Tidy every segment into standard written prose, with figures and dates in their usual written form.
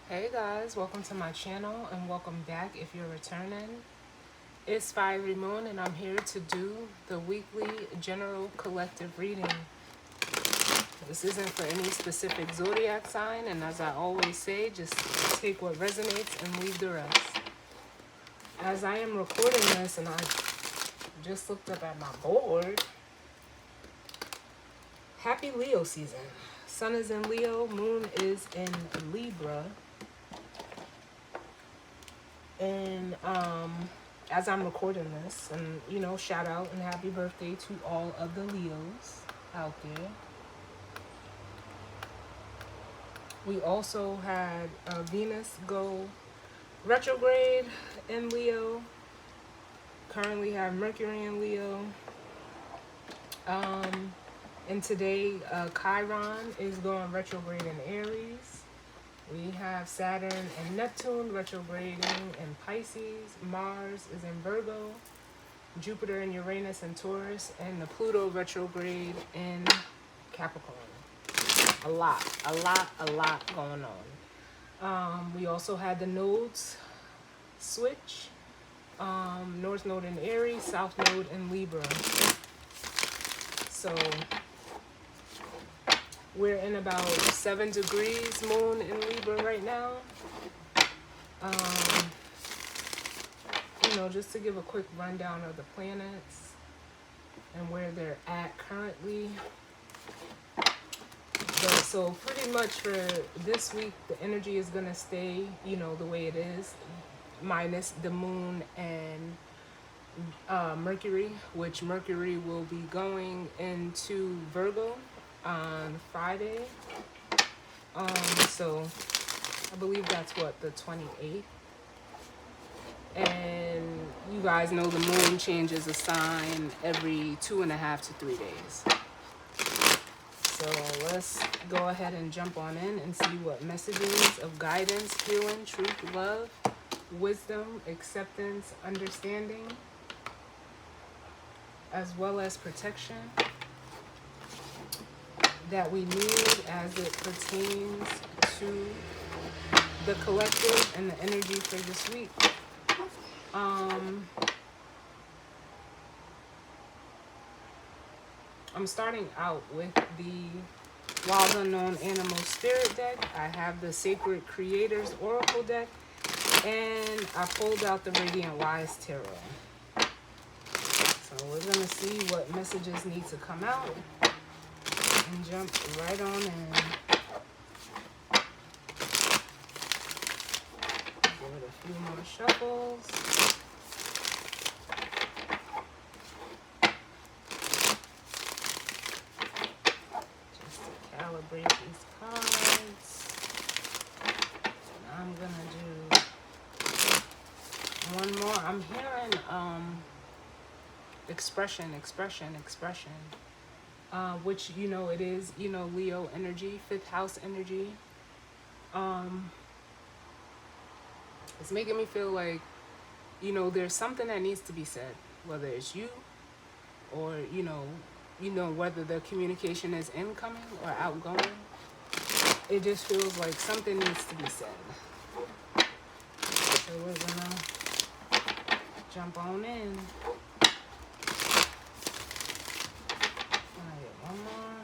Hey guys, welcome to my channel and welcome back if you're returning. It's Fiery Moon and I'm here to do the weekly general collective reading. This isn't for any specific zodiac sign, and as I always say, just take what resonates and leave the rest. As I am recording this and I just looked up at my board, happy Leo season. Sun is in Leo, moon is in Libra. And as I'm recording this, and shout out and happy birthday to all of the Leos out there. We also had Venus go retrograde in Leo. Currently have Mercury in Leo. And today Chiron is going retrograde in Aries. We have Saturn and Neptune retrograding in Pisces. Mars is in Virgo. Jupiter and Uranus and Taurus, and the Pluto retrograde in Capricorn. A lot going on. We also had the nodes switch. North node in Aries, South node in Libra. So we're in about 7 degrees moon in Libra right now. Just to give a quick rundown of the planets and where they're at currently. So pretty much for this week, the energy is going to stay, the way it is, minus the moon and Mercury, which Mercury will be going into Virgo on Friday. So I believe that's what, the 28th. And you guys know the moon changes a sign every 2.5 to 3 days. So let's go ahead and jump on in and see what messages of guidance, healing, truth, love, wisdom, acceptance, understanding, as well as protection that we need as it pertains to the collective and the energy for this week. I'm starting out with the Wild Unknown Animal Spirit deck. I have the Sacred Creators Oracle deck, and I pulled out the Radiant Wise Tarot. So we're going to see what messages need to come out and jump right on in. Give it a few more shuffles. Calibrate these cards. And I'm gonna do one more. I'm hearing expression, which it is Leo energy, 5th house energy. It's making me feel like there's something that needs to be said, whether it's you or whether the communication is incoming or outgoing. It just feels like something needs to be said. So we're gonna jump on in. Alright, one more.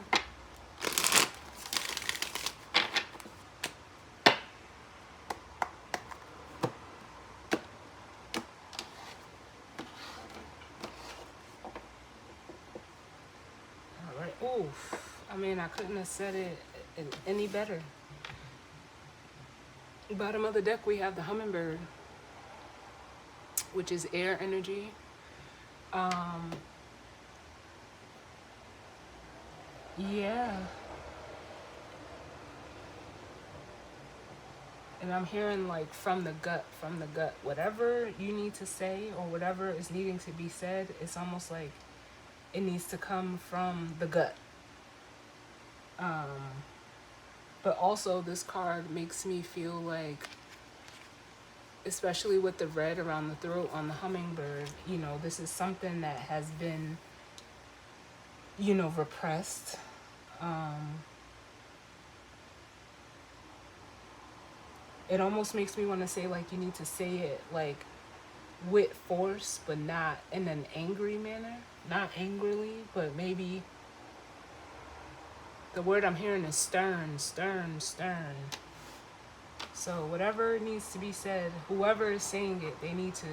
Alright, oof. I mean, I couldn't have said it any better. Bottom of the deck, we have the hummingbird, which is air energy. Yeah. And I'm hearing like from the gut, whatever you need to say or whatever is needing to be said, it's almost like it needs to come from the gut. But also this card makes me feel like, especially with the red around the throat on the hummingbird, this is something that has been, repressed. It almost makes me want to say like you need to say it like with force, but not in an angry manner. Not angrily, but maybe the word I'm hearing is stern, stern, stern. So whatever needs to be said, whoever is saying it, they need to,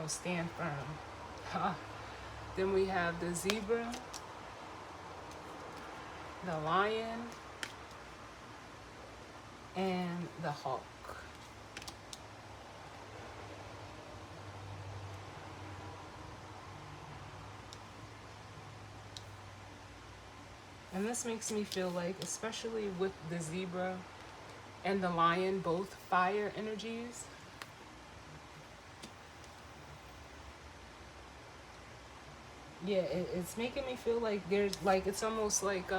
stand firm. Then we have the zebra, the lion, and the hawk. And this makes me feel like, especially with the zebra and the lion, both fire energies, yeah, it's making me feel like there's like, it's almost like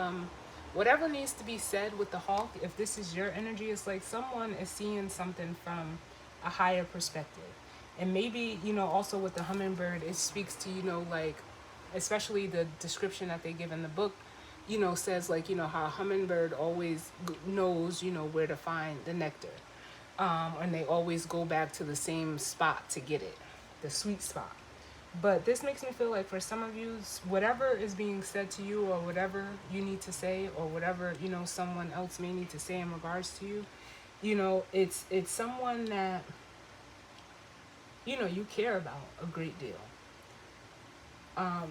whatever needs to be said with the hawk, if this is your energy, it's like someone is seeing something from a higher perspective. And maybe, also with the hummingbird, it speaks to, like, especially the description that they give in the book, says like, how a hummingbird always knows, where to find the nectar. And they always go back to the same spot to get it, the sweet spot. But this makes me feel like for some of you, whatever is being said to you, or whatever you need to say, or whatever, someone else may need to say in regards to you, it's someone that, you care about a great deal.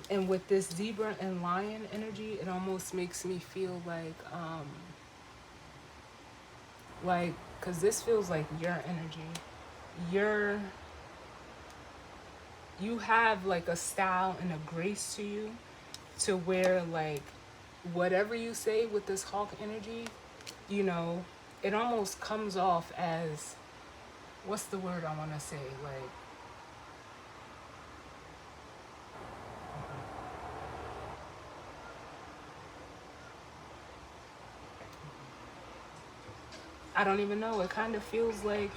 And with this zebra and lion energy, it almost makes me feel like, because this feels like your energy. Your You have like a style and a grace to you, to where like whatever you say with this hawk energy, you know, it almost comes off as, what's the word I want to say? Like, I don't even know. It kind of feels like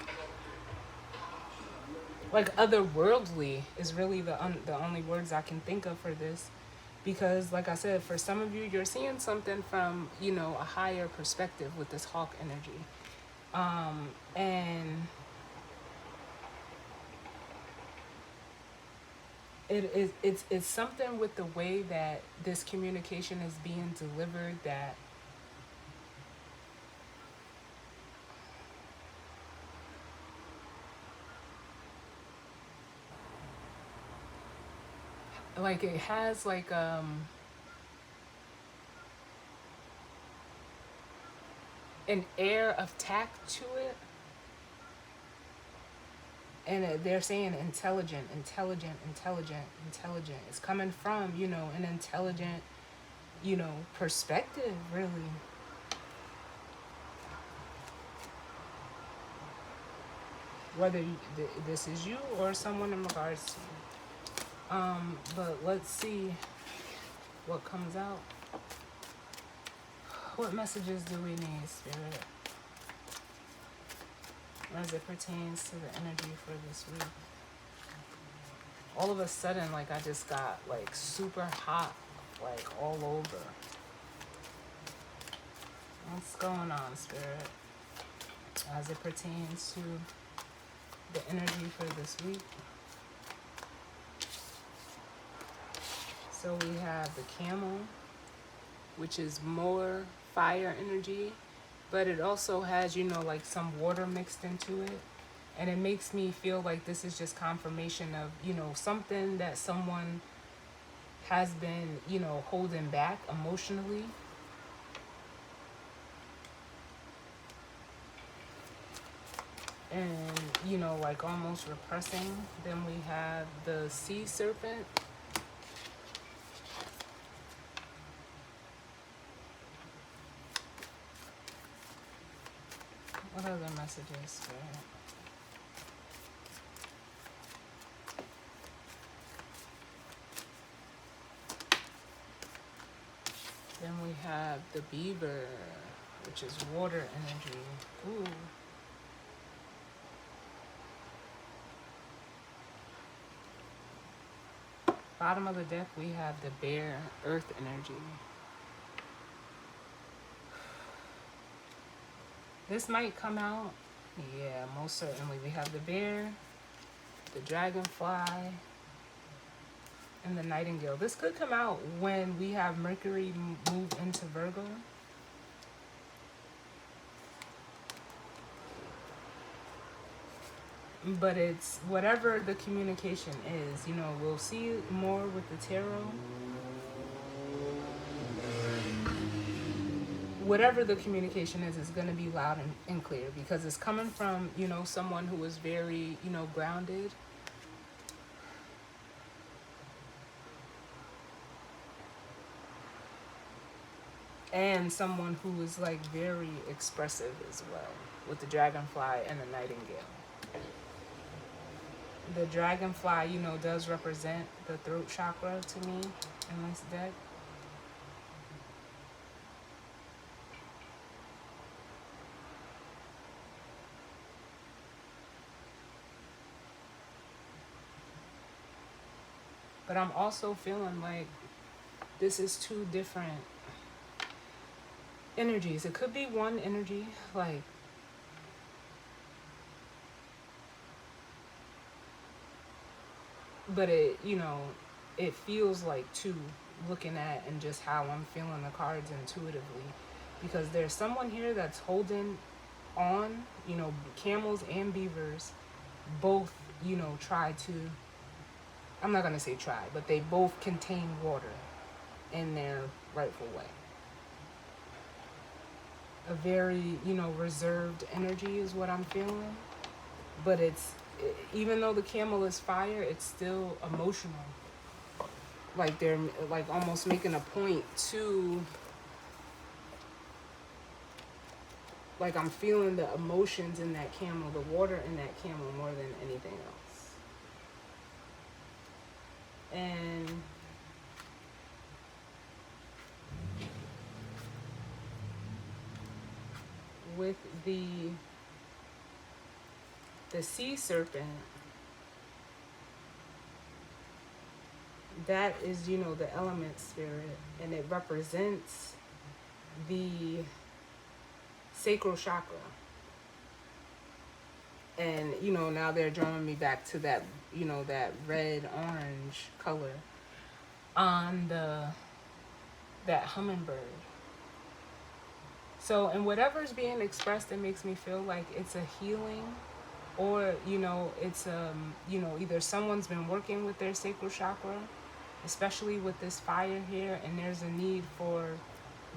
otherworldly is really the only words I can think of for this, because like I said, for some of you, you're seeing something from, a higher perspective with this hawk energy. And it's something with the way that this communication is being delivered, that like it has like an air of tact to it. And they're saying intelligent, intelligent, intelligent, intelligent. It's coming from, an intelligent, perspective, really. Whether this is you or someone in regards to you. But let's see what comes out. What messages do we need, Spirit, as it pertains to the energy for this week? All of a sudden, like, I just got like super hot, like all over. What's going on, Spirit, as it pertains to the energy for this week? So we have the camel, which is more fire energy, but it also has, like some water mixed into it. And it makes me feel like this is just confirmation of, something that someone has been, holding back emotionally. And, like almost repressing. Then we have the sea serpent. What other messages? Then we have the beaver, which is water energy. Ooh. Bottom of the deck, we have the bear, earth energy. This might come out Yeah, most certainly. We have the bear, the dragonfly, and the nightingale. This could come out when we have Mercury move into Virgo. But it's whatever the communication is, you know, we'll see more with the tarot. Whatever the communication is going to be loud and clear because it's coming from, you know, someone who is very, you know, grounded. And someone who is like very expressive as well with the dragonfly and the nightingale. The dragonfly, you know, does represent the throat chakra to me in this deck. But I'm also feeling like this is two different energies. It could be one energy, like, but it, you know, it feels like two, looking at and just how I'm feeling the cards intuitively. Because there's someone here that's holding on, you know, camels and beavers both, you know, try to, I'm not going to say try, but they both contain water in their rightful way. A very, you know, reserved energy is what I'm feeling. But it's, even though the camel is fire, it's still emotional. Like they're like almost making a point to, like I'm feeling the emotions in that camel, the water in that camel more than anything else. And with the sea serpent, that is, you know, the element spirit, and it represents the sacral chakra. And, you know, now they're drawing me back to that, you know, that red orange color on that hummingbird. So, and whatever's being expressed, it makes me feel like it's a healing, or, you know, it's you know, either someone's been working with their sacral chakra, especially with this fire here, and there's a need for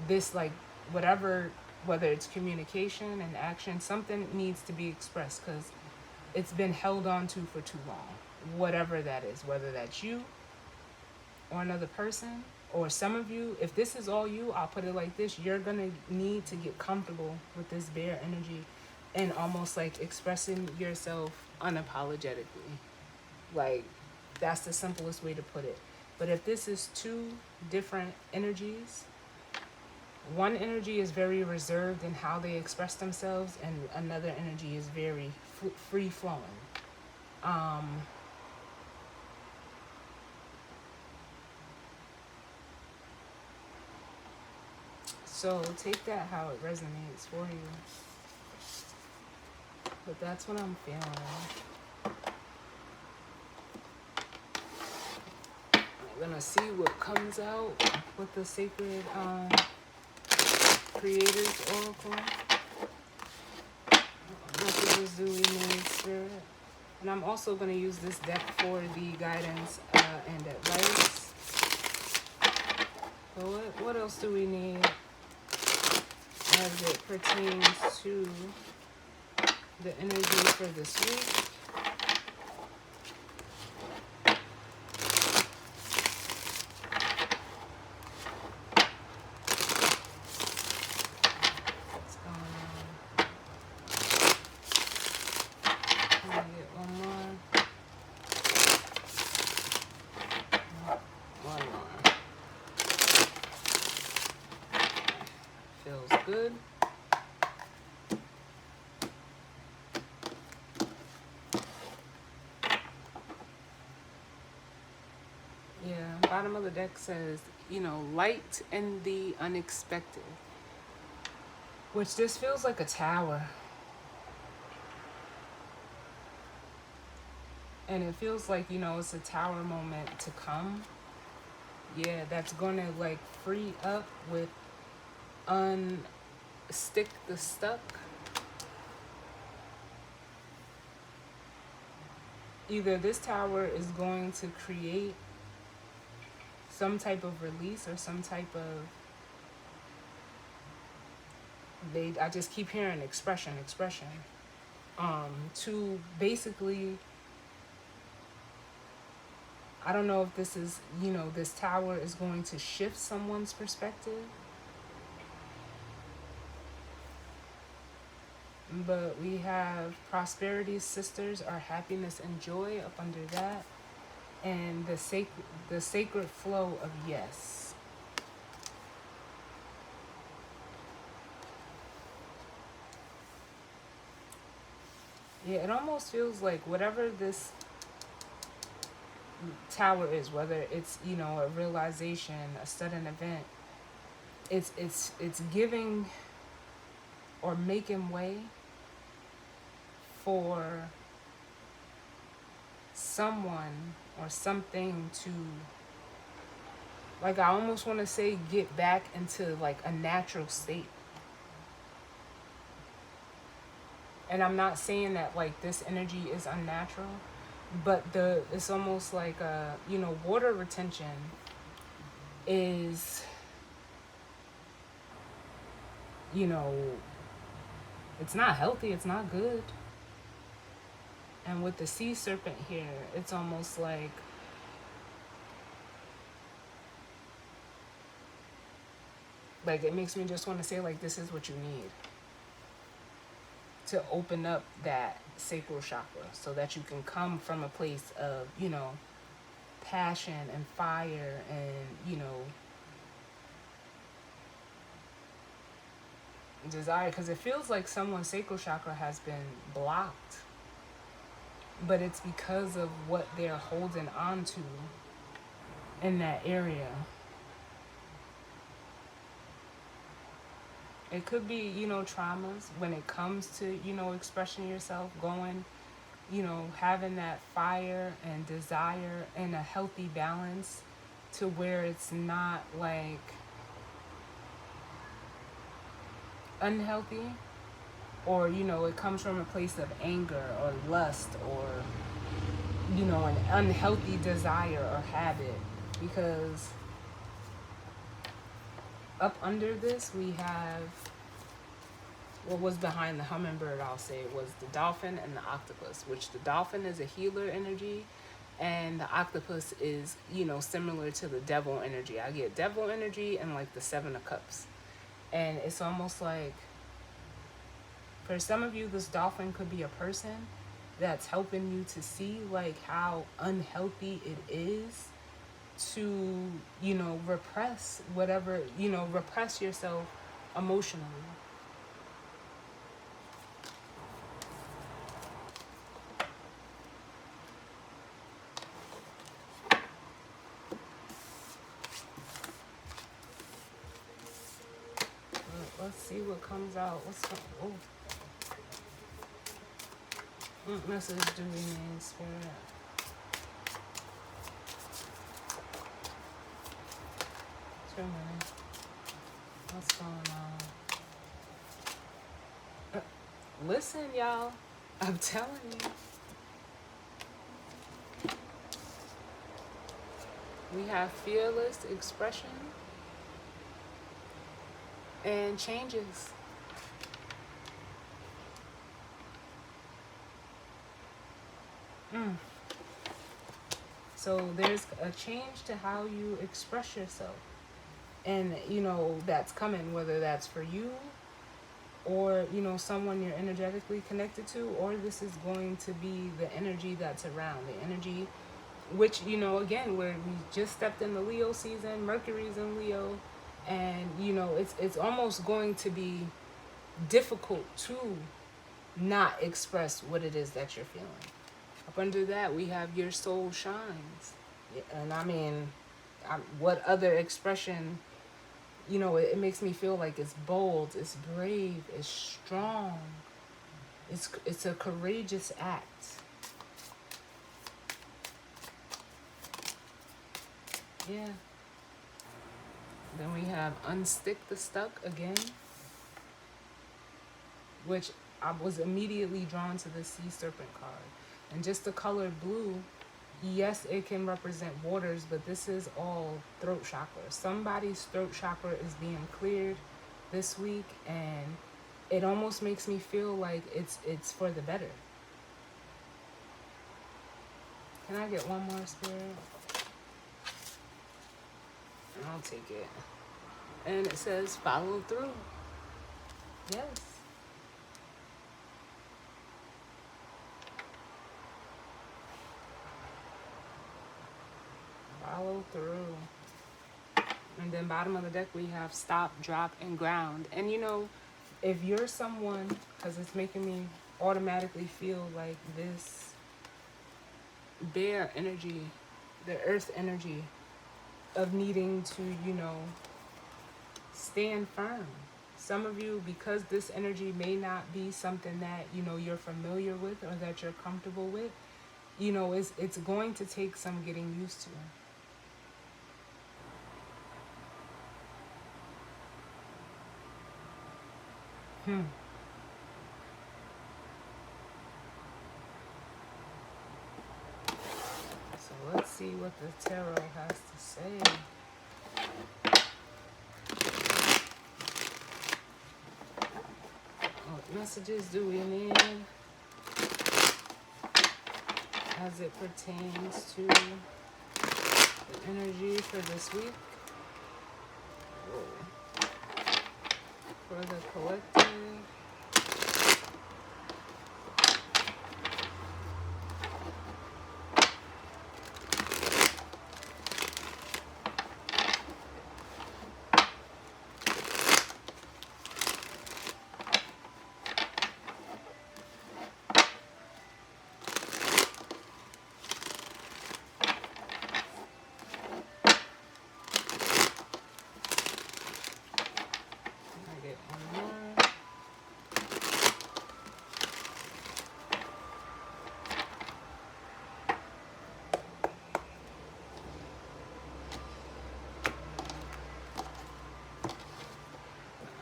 this, like, whatever, whether it's communication and action, something needs to be expressed because it's been held on to for too long. Whatever that is, whether that's you or another person, or some of you, if this is all you, I'll put it like this, you're gonna need to get comfortable with this bear energy and almost like expressing yourself unapologetically. Like, that's the simplest way to put it. But if this is two different energies, one energy is very reserved in how they express themselves, and another energy is very free flowing. So take that how it resonates for you. But that's what I'm feeling. I'm gonna see what comes out with the Sacred Creators Oracle. Messages do we need, Spirit? And I'm also gonna use this deck for the guidance and advice. So what else do we need as it pertains to the energy for this week? What's going on? Can I get one more? One more. Feels good. Yeah, bottom of the deck says, you know, light and the unexpected. Which this feels like a tower. And it feels like, it's a tower moment to come. Yeah, that's gonna like free up with unstick the stuck. Either this tower is going to create some type of release or some type of, I just keep hearing expression, to basically, I don't know if this is, this tower is going to shift someone's perspective, but we have prosperity, sisters, our happiness and joy up under that, and the sacred flow of yes. Yeah, it almost feels like whatever this tower is, whether it's, a realization, a sudden event, it's giving or making way for someone or something to, like, I almost want to say, get back into like a natural state. And I'm not saying that like this energy is unnatural, but it's almost like water retention is, you know it's not healthy, it's not good. And with the sea serpent here, it's almost like it makes me just want to say, like, this is what you need to open up that sacral chakra so that you can come from a place of, passion and fire and, desire. Because it feels like someone's sacral chakra has been blocked, but it's because of what they're holding on to in that area. It could be, traumas when it comes to, expressing yourself, going, having that fire and desire and a healthy balance to where it's not like unhealthy, or, it comes from a place of anger or lust or, an unhealthy desire or habit. Because up under this, we have what was behind the hummingbird, I'll say, was the dolphin and the octopus, which the dolphin is a healer energy and the octopus is, similar to the devil energy. I get devil energy and like the Seven of Cups. And it's almost like, for some of you, this dolphin could be a person that's helping you to see like how unhealthy it is to, repress whatever, repress yourself emotionally. Let's see what comes out. Message do we need, Spirit? Too many. What's going on? Listen, y'all. I'm telling you. We have fearless expression and changes. So there's a change to how you express yourself. And, that's coming, whether that's for you or, someone you're energetically connected to, or this is going to be the energy that's around. The energy, which, again, where we just stepped in the Leo season, Mercury's in Leo, and, it's almost going to be difficult to not express what it is that you're feeling. Up under that, we have your soul shines. And I mean, what other expression, it makes me feel like it's bold, it's brave, it's strong. It's a courageous act. Yeah. Then we have Unstick the Stuck again, which I was immediately drawn to the Sea Serpent card. And just the color blue, yes, it can represent waters, but this is all throat chakra. Somebody's throat chakra is being cleared this week, and it almost makes me feel like it's for the better. Can I get one more, Spirit? I'll take it. And it says follow through. Yes. Follow through. And then bottom of the deck we have stop, drop, and ground. And you know, if you're someone, because it's making me automatically feel like this bear energy, the earth energy of needing to, you know, stand firm. Some of you, because this energy may not be something that, you know, you're familiar with or that you're comfortable with, you know, it's going to take some getting used to. So let's see what the tarot has to say. What messages do we need as it pertains to the energy for this week? Whoa. For the collective. I get one more.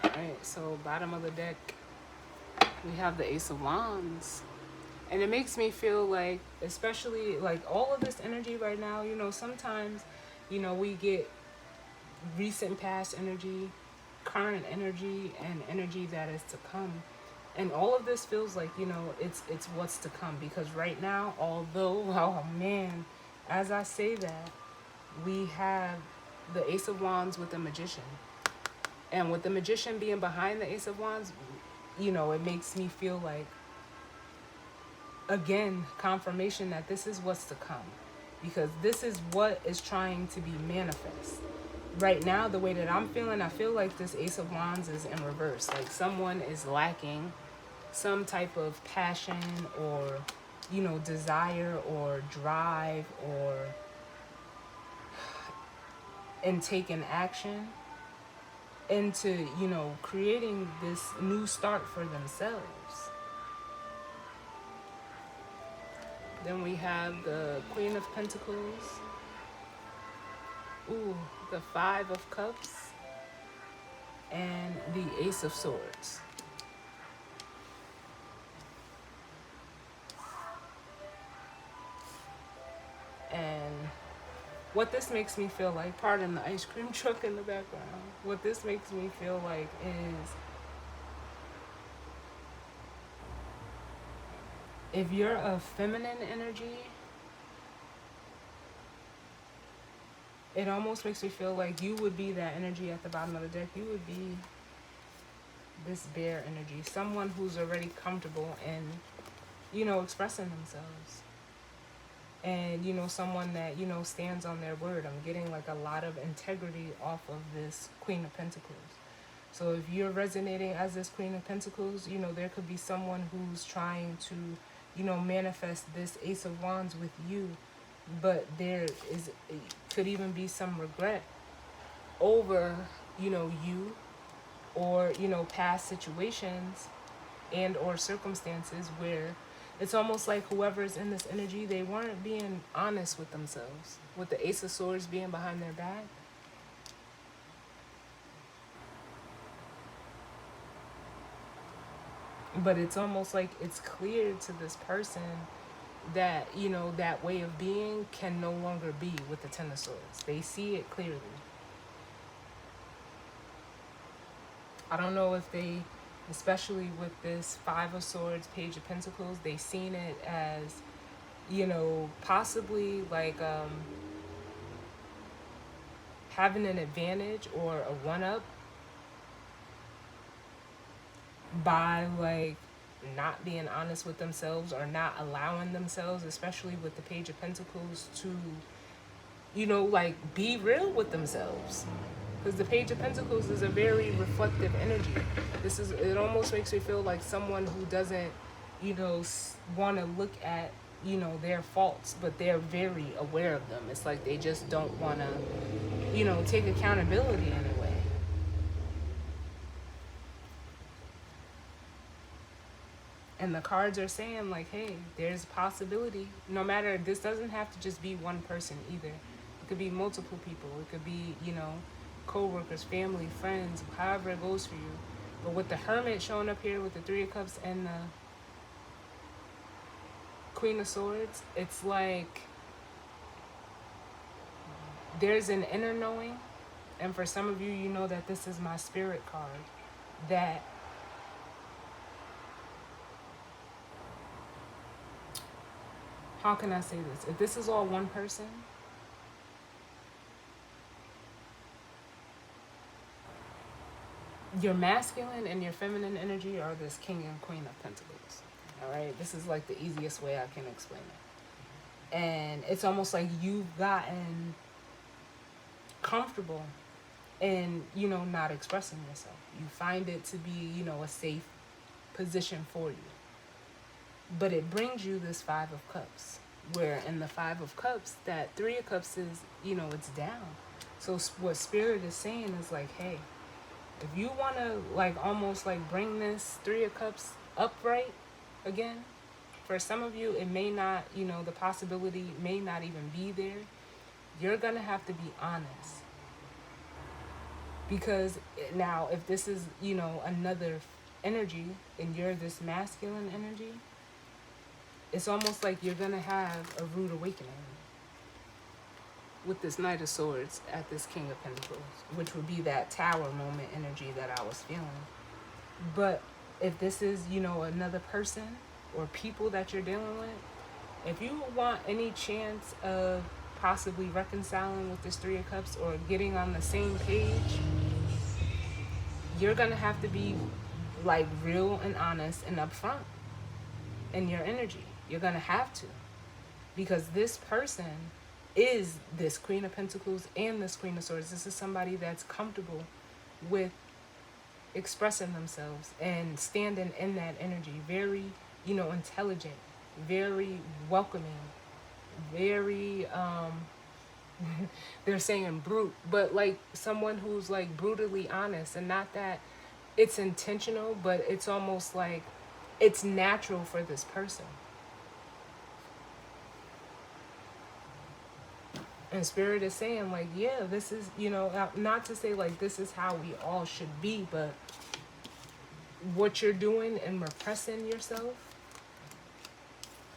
Alright, so bottom of the deck, we have the Ace of Wands. And it makes me feel like, especially like all of this energy right now, you know, sometimes, you know, we get recent past energy, current energy, and energy that is to come. And all of this feels like, you know, it's what's to come. Because right now, although, oh man, as I say that, we have the Ace of Wands with the Magician. And with the Magician being behind the Ace of Wands, you know, it makes me feel like, again, confirmation that this is what's to come. Because this is what is trying to be manifest. Right now, the way that I'm feeling, I feel like this Ace of Wands is in reverse. Like someone is lacking some type of passion or, you know, desire or drive or in taking action into, you know, creating this new start for themselves. Then we have the Queen of Pentacles. Ooh, the Five of Cups. And the Ace of Swords. And what this makes me feel like, pardon the ice cream truck in the background, what this makes me feel like is, if you're a feminine energy, it almost makes me feel like you would be that energy at the bottom of the deck. You would be this bear energy, someone who's already comfortable in, you know, expressing themselves. And, you know, someone that, you know, stands on their word. I'm getting like a lot of integrity off of this Queen of Pentacles. So if you're resonating as this Queen of Pentacles, you know, there could be someone who's trying to, you know, manifest this Ace of Wands with you. But there could even be some regret over, you know, you or, you know, past situations and or circumstances where, It's almost like whoever's in this energy, they weren't being honest with themselves. With the Ace of Swords being behind their back, but it's almost like it's clear to this person that, you know, that way of being can no longer be with the Ten of Swords. They see it clearly. I don't know if they, especially with this Five of Swords, Page of Pentacles, they seen it as, you know, possibly like having an advantage or a one up by like not being honest with themselves or not allowing themselves, especially with the Page of Pentacles, to, you know, like be real with themselves. Because the Page of Pentacles is a very reflective energy. This is, it almost makes me feel like someone who doesn't, you know, want to look at, you know, their faults, but they're very aware of them. It's like they just don't want to, you know, take accountability in a way. And the cards are saying like, hey, there's a possibility. No matter, this doesn't have to just be one person either. It could be multiple people. It could be, you know, co-workers, family, friends, however it goes for you. But with the Hermit showing up here with the Three of Cups and the Queen of Swords, it's like there's an inner knowing. And for some of you, you know that this is my spirit card. That how can I say this? If this is all one person, your masculine and your feminine energy are this King and Queen of Pentacles. All right, this is like the easiest way I can explain it. And it's almost like you've gotten comfortable in, you know, not expressing yourself. You find it to be, you know, a safe position for you. But it brings you this Five of Cups, where in the Five of Cups, that Three of Cups is, you know, it's down. So what Spirit is saying is like, hey, if you want to like almost like bring this Three of Cups upright again, for some of you, it may not, you know, the possibility may not even be there. You're going to have to be honest. Because now, if this is, you know, another energy and you're this masculine energy, it's almost like you're going to have a rude awakening with this Knight of Swords at this King of Pentacles, which would be that Tower moment energy that I was feeling. But if this is, you know, another person or people that you're dealing with, if you want any chance of possibly reconciling with this Three of Cups or getting on the same page, you're going to have to be like real and honest and upfront in your energy. You're going to have to. Because this person is this Queen of Pentacles and this Queen of Swords. This is somebody that's comfortable with expressing themselves and standing in that energy. Very, you know, intelligent, very welcoming, very, they're saying brute, but like someone who's like brutally honest, and not that it's intentional, but it's almost like it's natural for this person. And Spirit is saying like, yeah, this is, you know, not to say like this is how we all should be, but what you're doing and repressing yourself,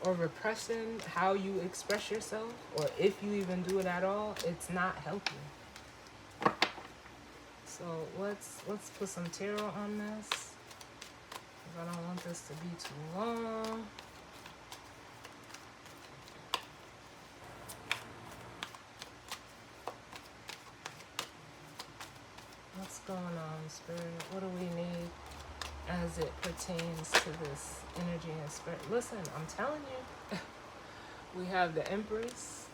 or repressing how you express yourself, or if you even do it at all, it's not healthy. So let's put some tarot on this, because I don't want this to be too long. What's going on, Spirit? What do we need as it pertains to this energy and spirit? Listen, I'm telling you, we have the Empress,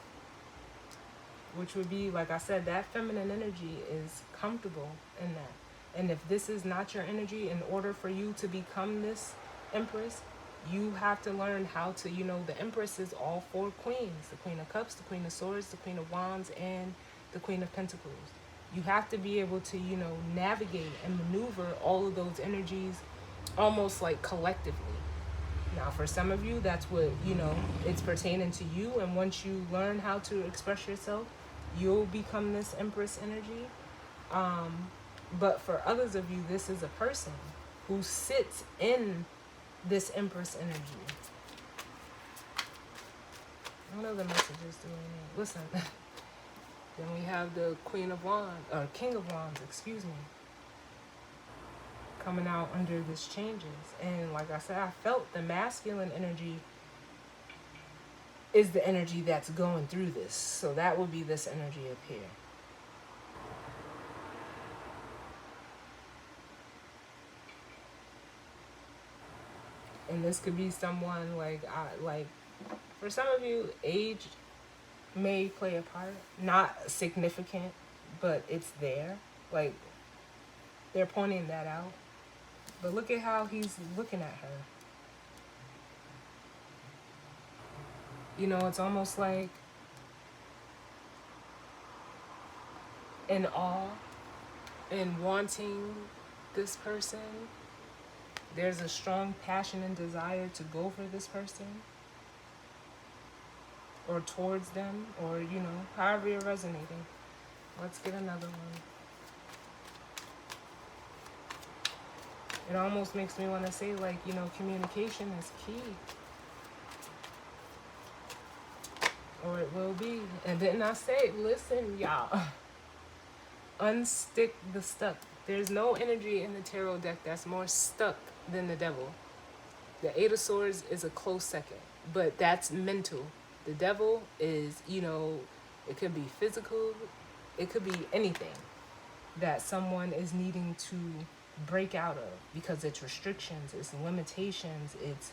which would be, like I said, that feminine energy is comfortable in that. And if this is not your energy, in order for you to become this Empress, you have to learn how to, you know, the Empress is all four queens: the Queen of Cups, the Queen of Swords, the Queen of Wands, and the Queen of Pentacles. You have to be able to, you know, navigate and maneuver all of those energies almost like collectively. Now, for some of you, that's what, it's pertaining to you. And once you learn how to express yourself, you'll become this Empress energy. But for others of you, this is a person who sits in this Empress energy. What other messages do we need? Listen, then we have the Queen of Wands, or King of Wands, excuse me, coming out under this changes. And like I said, I felt the masculine energy is the energy that's going through this. So that would be this energy up here. And this could be someone like for some of you, age may play a part. Not significant, but it's there. Like, they're pointing that out. But look at how he's looking at her. It's almost like in awe and wanting this person. There's a strong passion and desire to go for this person or towards them, or, however you're resonating. Let's get another one. It almost makes me want to say, like, communication is key. Or it will be. And didn't I say, listen, y'all, unstick the stuck. There's no energy in the tarot deck that's more stuck than the devil. The Eight of Swords is a close second, but that's mental. The devil is, it could be physical, it could be anything that someone is needing to break out of because it's restrictions, it's limitations, it's,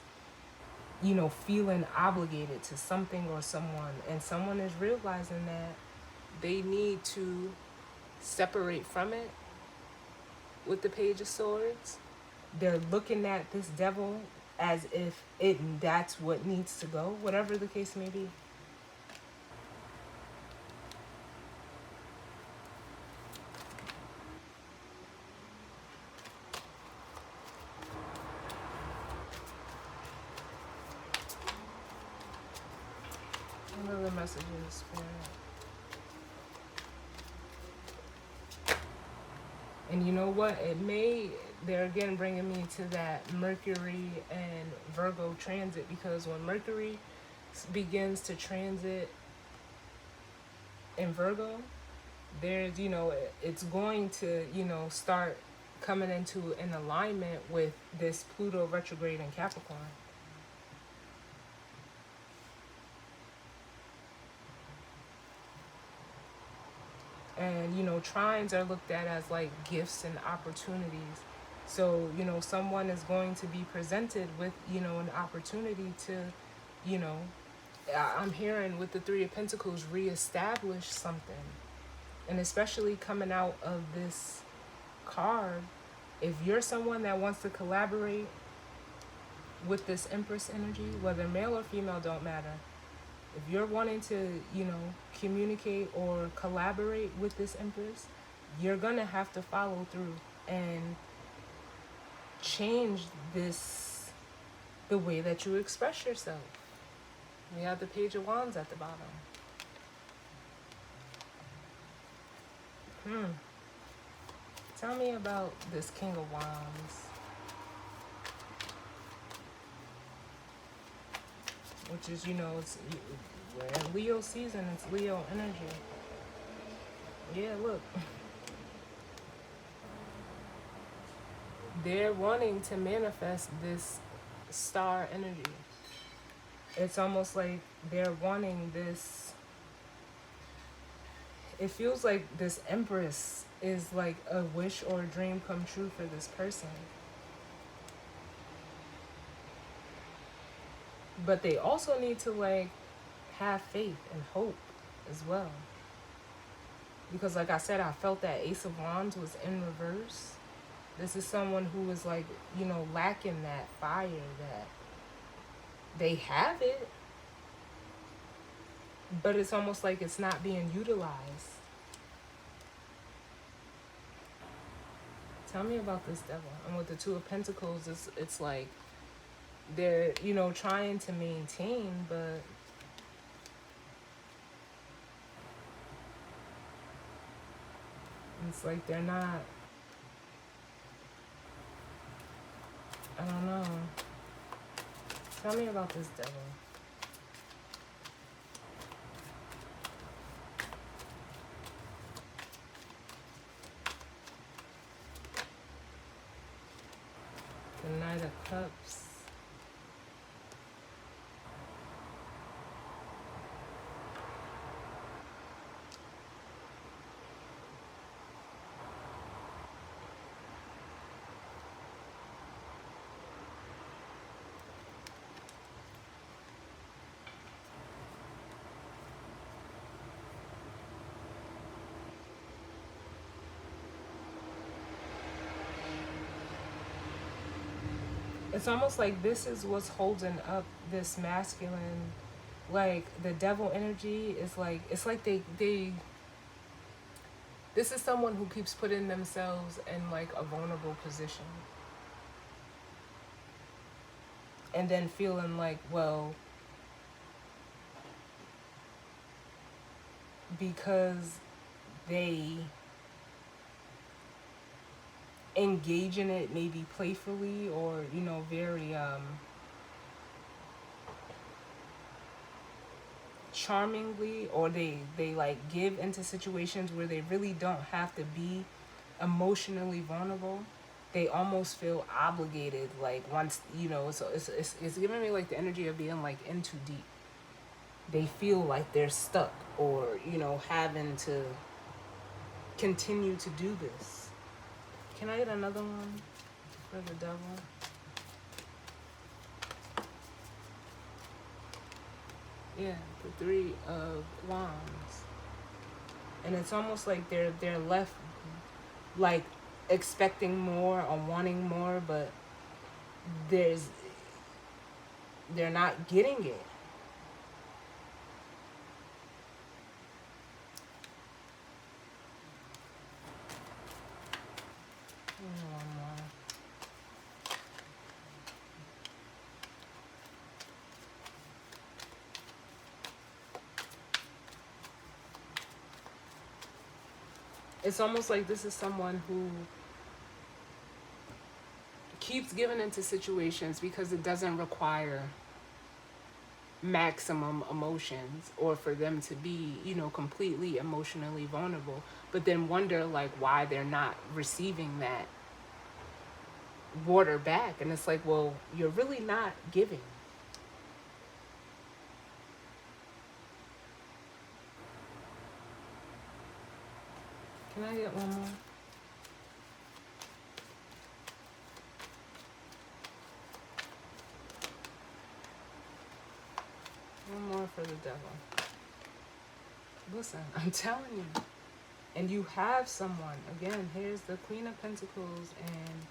feeling obligated to something or someone. And someone is realizing that they need to separate from it with the Page of Swords. They're looking at this devil as if that's what needs to go, whatever the case may be. What are the messages, Spirit? And you know what? They're again bringing me to that Mercury and Virgo transit, because when Mercury begins to transit in Virgo, there's, it's going to, start coming into an alignment with this Pluto retrograde in Capricorn. And, trines are looked at as like gifts and opportunities. So, someone is going to be presented with, an opportunity to, I'm hearing with the Three of Pentacles, reestablish something. And especially coming out of this card, if you're someone that wants to collaborate with this Empress energy, whether male or female, don't matter. If you're wanting to, communicate or collaborate with this Empress, you're going to have to follow through and change the way that you express yourself. We have the Page of Wands at the bottom. Tell me about this King of Wands. Which is, we're in Leo season, it's Leo energy. Yeah, look. They're wanting to manifest this star energy. It's almost like they're wanting this. It feels like this Empress is like a wish or a dream come true for this person. But they also need to like have faith and hope as well. Because like I said, I felt that Ace of Wands was in reverse. This is someone who is like, lacking that fire, that they have it, but it's almost like it's not being utilized. Tell me about this devil. And with the Two of Pentacles, it's like, they're, you know, trying to maintain, but it's like they're not. I don't know. Tell me about this devil. The Knight of Cups. It's almost like this is what's holding up this masculine, like the devil energy is like, it's like they this is someone who keeps putting themselves in like a vulnerable position and then feeling like, well, because they engage in it maybe playfully or, you know, very charmingly, or they like give into situations where they really don't have to be emotionally vulnerable, they almost feel obligated, like once, you know, so it's giving me like the energy of being like in too deep. They feel like they're stuck, or, you know, having to continue to do this. Can I get another one for the devil? Yeah, the Three of Wands. And it's almost like they're left like expecting more or wanting more, but there's they're not getting it. One more. It's almost like this is someone who keeps giving into situations because it doesn't require maximum emotions or for them to be, you know, completely emotionally vulnerable, but then wonder like why they're not receiving that water back. And it's like, well, you're really not giving. Can I get one more? One more for the devil. Listen, I'm telling you. And you have someone. Again, here's the Queen of Pentacles and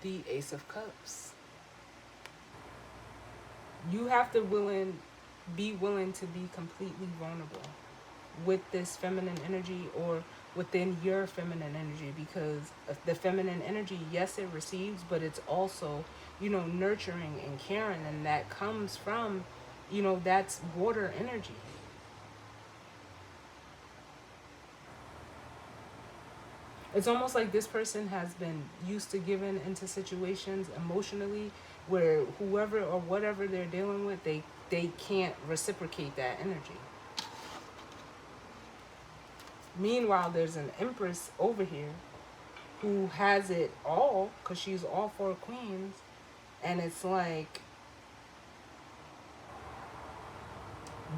the Ace of Cups. You have to be willing to be completely vulnerable with this feminine energy, or within your feminine energy, because the feminine energy, yes, it receives, but it's also, you know, nurturing and caring, and that comes from, you know, that's water energy. It's almost like this person has been used to giving into situations emotionally where whoever or whatever they're dealing with, they can't reciprocate that energy. Meanwhile, there's an Empress over here who has it all because she's all four queens, and it's like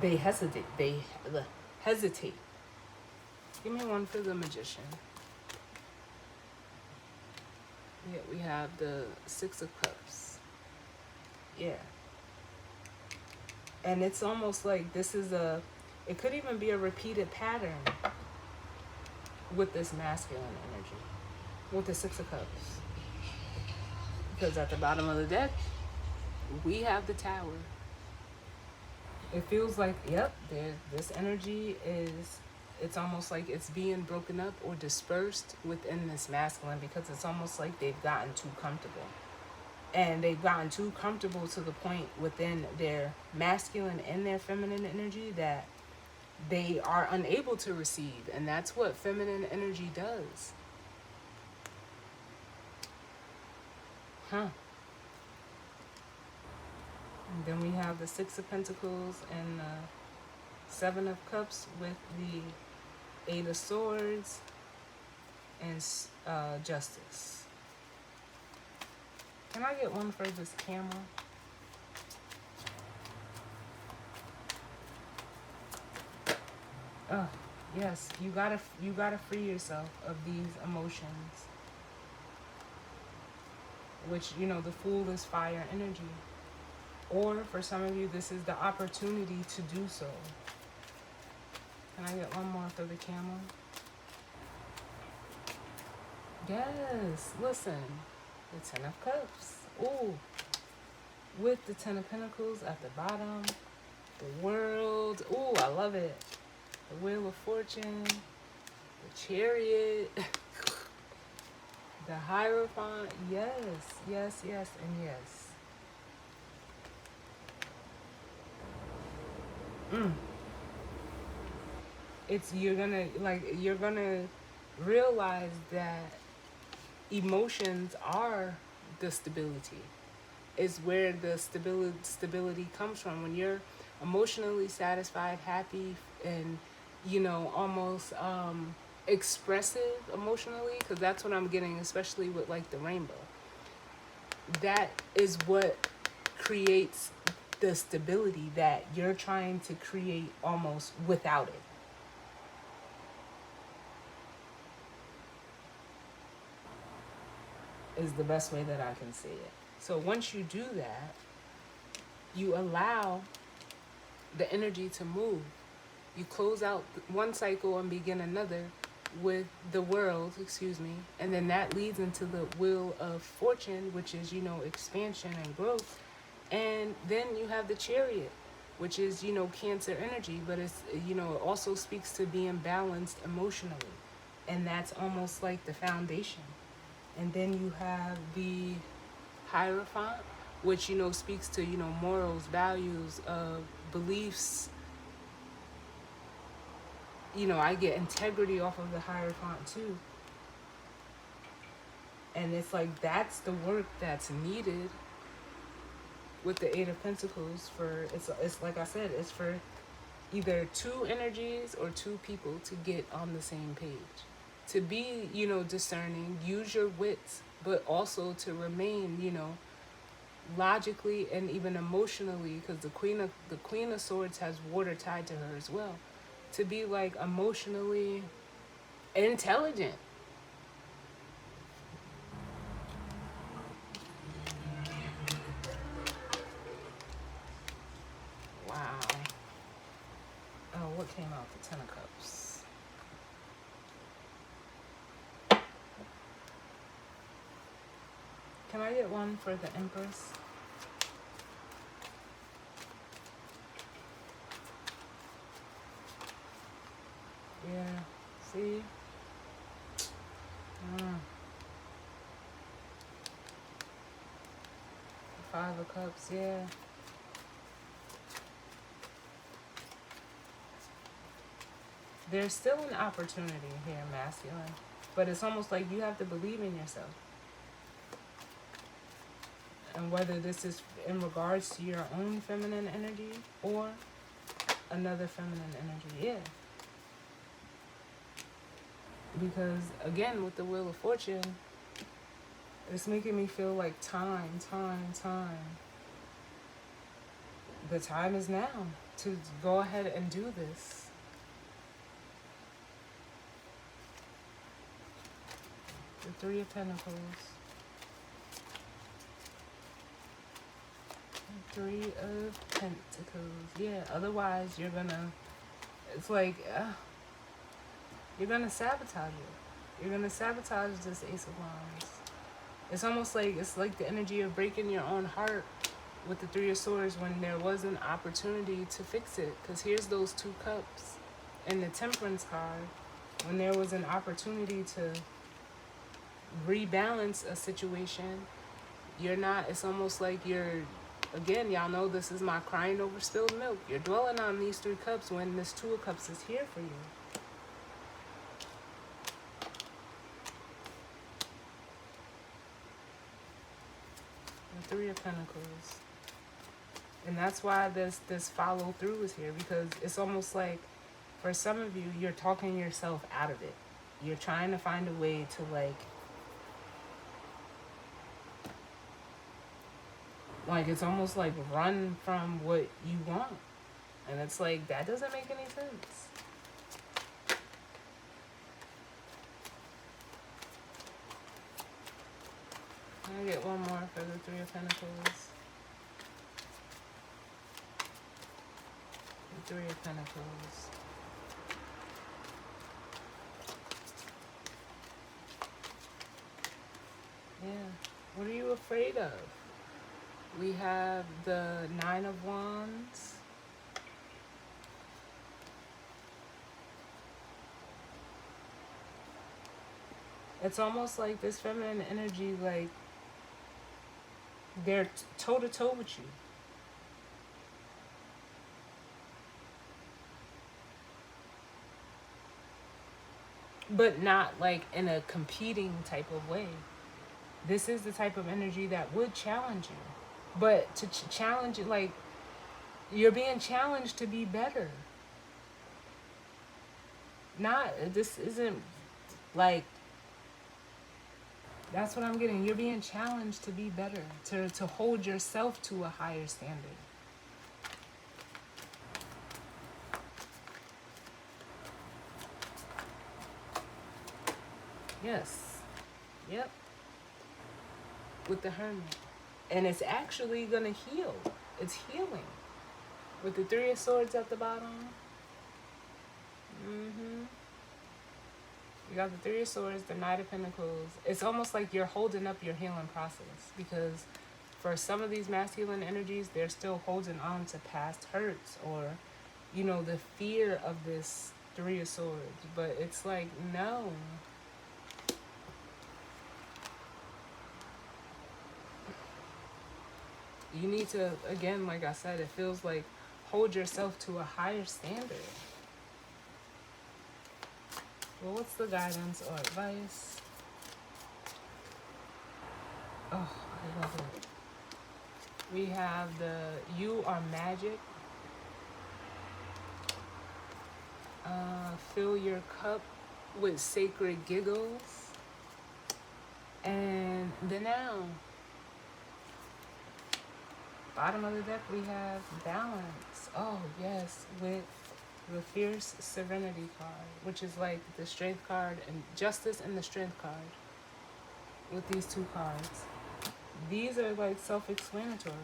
they hesitate. They hesitate. Give me one for the Magician. Yeah, we have the Six of Cups. Yeah. And it's almost like this is it could even be a repeated pattern with this masculine energy, with the Six of Cups. Because at the bottom of the deck, we have the Tower. It feels like, yep, this energy is, it's almost like it's being broken up or dispersed within this masculine, because it's almost like they've gotten too comfortable. and they've gotten too comfortable to the point within their masculine and their feminine energy that they are unable to receive. And that's what feminine energy does. Huh. And then we have the Six of Pentacles and the Seven of Cups with the Eight of Swords and Justice. Can I get one for this camera? Oh, yes, you gotta free yourself of these emotions. Which, you know, the Fool is fire energy. Or for some of you, this is the opportunity to do so. Can I get one more for the camera? Yes, listen. The Ten of Cups. Ooh. With the Ten of Pentacles at the bottom. The World. Ooh, I love it. The Wheel of Fortune. The Chariot. The Hierophant. Yes, yes, yes, and yes. It's you're gonna realize that emotions are the stability. Is where the stability comes from. When you're emotionally satisfied, happy, and you know, almost expressive emotionally, because that's what I'm getting, especially with like the rainbow. That is what creates the stability that you're trying to create almost without it. Is the best way that I can say it. So once you do that, you allow the energy to move. You close out one cycle and begin another with the World, and then that leads into the Wheel of Fortune, which is, you know, expansion and growth. And then you have the Chariot, which is, you know, Cancer energy, but it's, you know, it also speaks to being balanced emotionally. And that's almost like the foundation. And then you have the Hierophant, which, you know, speaks to, you know, morals, values, beliefs. You know, I get integrity off of the Hierophant too. And it's like that's the work that's needed with the Eight of Pentacles for it's like I said, it's for either two energies or two people to get on the same page. To be, you know, discerning, use your wits, but also to remain, you know, logically and even emotionally, because the Queen of Swords has water tied to her as well. To be like emotionally intelligent. Wow. Oh, what came out? The Ten of Cups. Can I get one for the Empress? Yeah. See? Five of Cups, yeah. There's still an opportunity here, masculine. But it's almost like you have to believe in yourself. And whether this is in regards to your own feminine energy or another feminine energy, yeah. Because again, with the Wheel of Fortune, it's making me feel like time. The time is now to go ahead and do this. The Three of Pentacles. The Three of Pentacles. Yeah, otherwise you're gonna, it's like, you're gonna sabotage it. You're gonna sabotage this Ace of Wands. It's almost like, it's like the energy of breaking your own heart with the Three of Swords when there was an opportunity to fix it. Because here's those two cups and the Temperance card. When there was an opportunity to rebalance a situation, You're not, it's almost like you're, again, y'all know this is my crying over spilled milk. You're dwelling on these 3 cups when this 2 of cups is here for you. The 3 of Pentacles. And that's why this follow through is here, because it's almost like for some of you, you're talking yourself out of it. You're trying to find a way to like it's almost like run from what you want. And it's like, that doesn't make any sense. I'm gonna get one more for the 3 of Pentacles. The 3 of Pentacles. Yeah. What are you afraid of? We have the 9 of Wands. It's almost like this feminine energy, like they're toe to toe with you. But not like in a competing type of way. This is the type of energy that would challenge you. But to challenge it, like, you're being challenged to be better. Not, this isn't like, that's what I'm getting. You're being challenged to be better, to hold yourself to a higher standard. Yes. Yep. With the Hermit. And it's actually going to heal. It's healing. With the 3 of Swords at the bottom. You got the 3 of Swords, the Knight of Pentacles. It's almost like you're holding up your healing process, because for some of these masculine energies, they're still holding on to past hurts or, you know, the fear of this 3 of Swords. But it's like, no. You need to, again, like I said, it feels like hold yourself to a higher standard. Well, what's the guidance or advice? Oh, I love it. We have the You Are Magic. Fill your cup with sacred giggles. And the Now. Bottom of the deck, we have Balance. Oh, yes, with the Fierce Serenity card, which is like the Strength card and Justice and the Strength card with these 2 cards. These are like self-explanatory.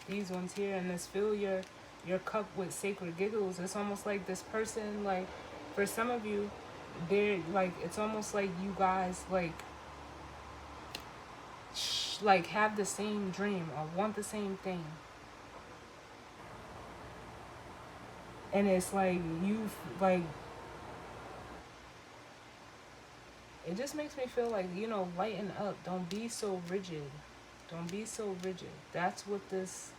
These ones here, and this fill your cup with sacred giggles. It's almost like this person, like, for some of you, they're like, it's almost like you guys like have the same dream or want the same thing. And it's like you like, it just makes me feel like, you know, lighten up. Don't be so rigid. Don't be so rigid. That's what this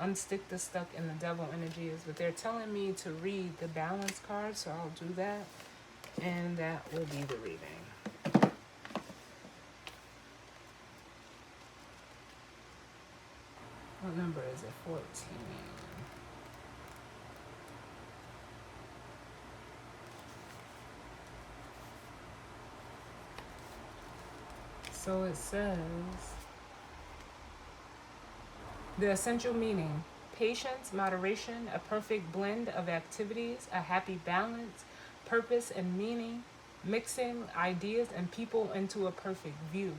unstick the stuck in the devil energy is. But they're telling me to read the Balance card, so I'll do that. And that will be the reading. What number is it? 14. So it says, the essential meaning: patience, moderation, a perfect blend of activities, a happy balance, purpose and meaning, mixing ideas and people into a perfect view.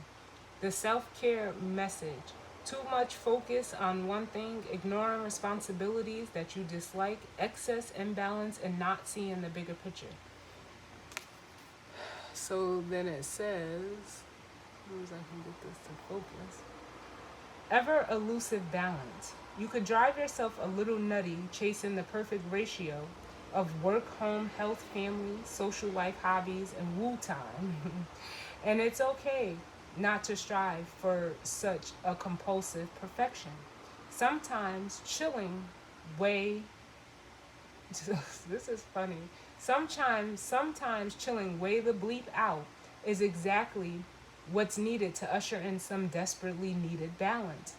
The self-care message: too much focus on one thing, ignoring responsibilities that you dislike, excess imbalance, and not seeing the bigger picture. So then it says, as I can get this to focus. Ever elusive balance. You could drive yourself a little nutty chasing the perfect ratio of work, home, health, family, social life, hobbies, and woo time. And it's okay. not to strive for such a compulsive perfection. Sometimes chilling way this is funny. Sometimes chilling way the bleep out is exactly what's needed to usher in some desperately needed balance.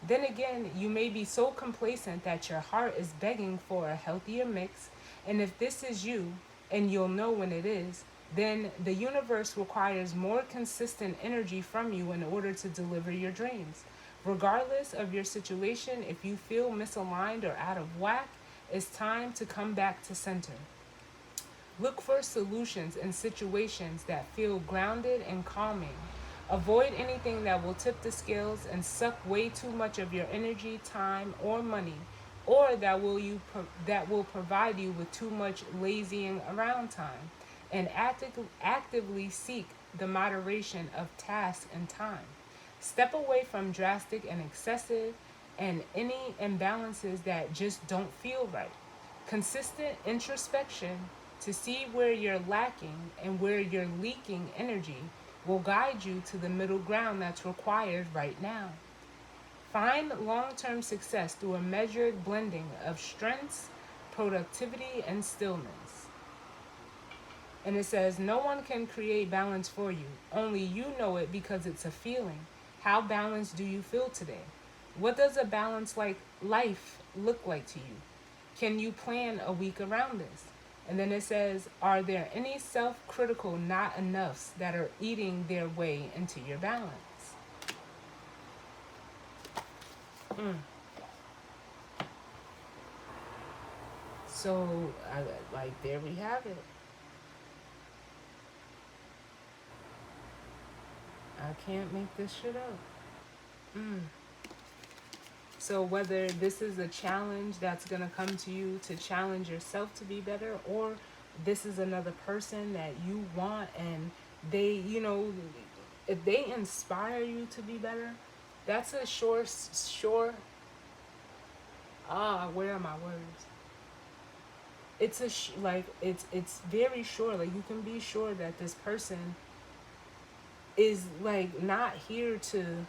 Then again, you may be so complacent that your heart is begging for a healthier mix, and if this is you, and you'll know when it is, then the universe requires more consistent energy from you in order to deliver your dreams. Regardless of your situation, if you feel misaligned or out of whack, it's time to come back to center. Look for solutions in situations that feel grounded and calming. Avoid anything that will tip the scales and suck way too much of your energy, time, or money, or that will provide you with too much lazying around time. And actively seek the moderation of task and time. Step away from drastic and excessive and any imbalances that just don't feel right. Consistent introspection to see where you're lacking and where you're leaking energy will guide you to the middle ground that's required right now. Find long term success through a measured blending of strengths, productivity, and stillness. And it says, no one can create balance for you. Only you know it because it's a feeling. How balanced do you feel today? What does a balanced life look like to you? Can you plan a week around this? And then it says, are there any self-critical not enoughs that are eating their way into your balance? So, there we have it. I can't make this shit up. So whether this is a challenge that's going to come to you to challenge yourself to be better, or this is another person that you want and they, if they inspire you to be better, that's a sure, where are my words? It's it's very sure, like you can be sure that this person is not here to,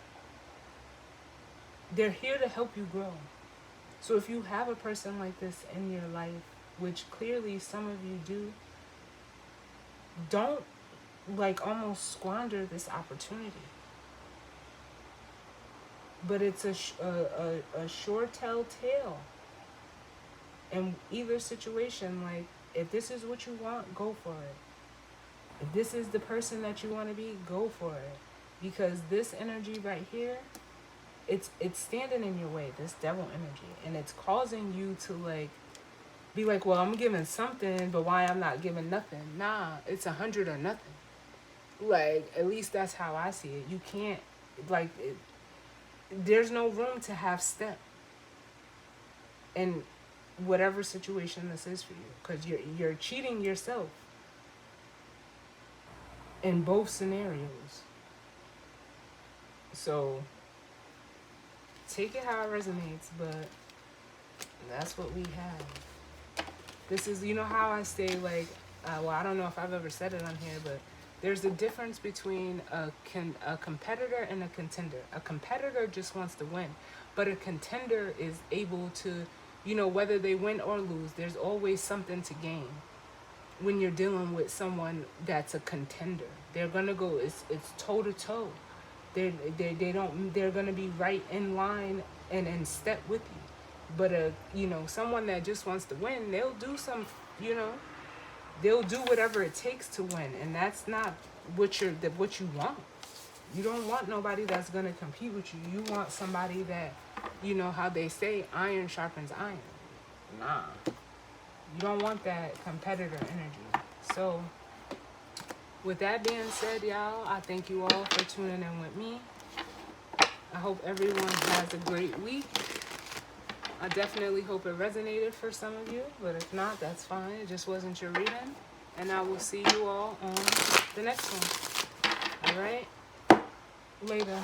they're here to help you grow. So if you have a person like this in your life, which clearly some of you do, don't almost squander this opportunity. But it's a sure tell tale. In either situation, if this is what you want, go for it. If this is the person that you want to be, go for it. Because this energy right here, it's standing in your way, this devil energy, and it's causing you to be well, I'm giving something, but why I'm not giving nothing? Nah, it's 100 or nothing. At least that's how I see it. You can't there's no room to have step in whatever situation this is for you, because you're cheating yourself in both scenarios. So take it how it resonates, but that's what we have. This is, how I say, I don't know if I've ever said it on here, but there's a difference between a competitor and a contender. A competitor just wants to win, but a contender is able to, whether they win or lose, there's always something to gain. When you're dealing with someone that's a contender, they're gonna go, it's toe to toe. They're gonna be right in line and in step with you. But someone that just wants to win, they'll do they'll do whatever it takes to win, and that's not what you want. You don't want nobody that's gonna compete with you. You want somebody that, how they say, iron sharpens iron. Nah, you don't want that competitor energy. So with that being said, y'all, I thank you all for tuning in with me. I hope everyone has a great week. I definitely hope it resonated for some of you, but if not, that's fine. It just wasn't your reading. And I will see you all on the next one. All right? Later.